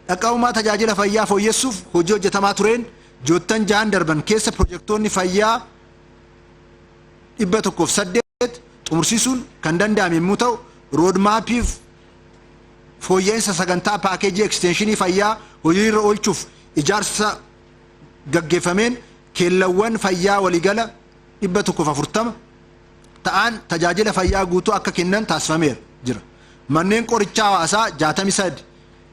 Dhaqawmaa tajaajila fayyaa fooyyessuuf hojii hojjetamaa tureen joottan jahan darban keessa piroojektonni fayyaa 108 xumursiisuun kan danda'ame yommuu ta'u, roodmaappii fooyya'insa sagantaa paakeejii ekstenshinii fayyaa hojiirra oolchuuf ijaarsa gaggeeffameen keellawwan fayyaa waliigala 140 ta'an tajaajila fayyaa guutuu akka kennan taasifameera jira. Manneen qorichaa hawaasaa 63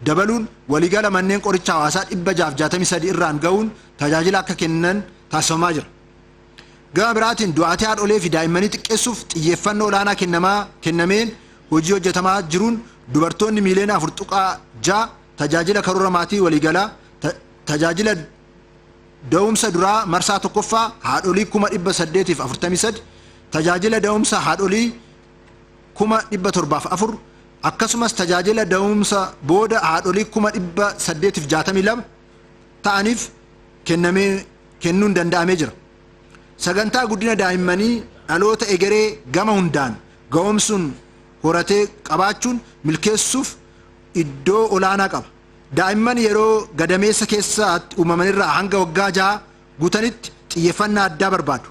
dabaluun waliigala manneen qorichaa hawaasaa 663 irraan ga'uun tajaajila akka kennan taasifamaa jira. Gama biraatiin du'aatii haadholee fi daa'immanii xiqqeessuuf xiyyeeffannoo olaanaa kennameen hojii hojjetamaa jiruun dubartoonni miiliyoona 4.6 tajaajila karoora maatii waliigalaa tajaajila da'umsa duraa marsaa tokkoffaa haadholii 843 tajaajila da'umsa haadholii 704 akkasumas tajaajila da'umsa booda haadholii 862 ta'aniif kennuun danda'amee jira. Sagantaa guddina daa'immanii dhaloota egeree gama hundaan ga'oomsuun horatee qabaachuun milkeessuuf iddoo olaanaa qaba. Daa'imman yeroo gadameessa keessatti uumamanirraa hanga waggaa 6 guutanitti xiyyeeffannaa addaa barbaadu.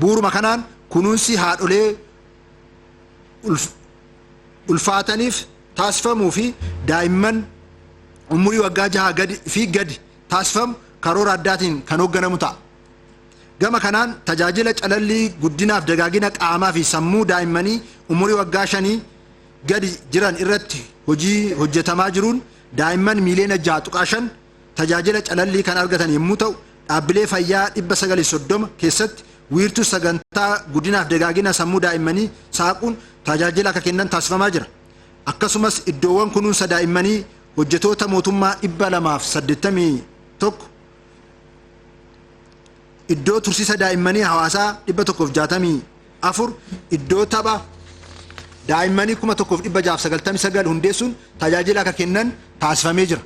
Bu'uuruma kanaan kunuunsi haadholee ulfaataniif taasifamuu fi daa'imman umurii waggaa 6 gadi taasifamu karoora addaatiin kan hoogganamu ta'a. Gama kanaan tajaajila calallii guddinaaf dagaagina qaamaa fi sammuu daa'immanii umurii waggaa 5 gadi jiran irratti hojii hojjetamaa jiruun daa'imman miiliyoona 6.5 tajaajila calallii kan argatan yommuu ta'u, dhaabbilee fayyaa 930 keessatti wiirtuu sagantaa guddinaaf dagaagina sammuu daa'immanii saaquun tajaajila akka kennan taasifamaa jira. Akkasumas iddoowwan kunuunsa daa'immanii hojjetoota mootummaa 281 iddoo tursiisa daa'immanii hawaasaa 164 iddoo tapha daa'immanii 1699 hundeessuun tajaajila akka kennan taasifamee jira.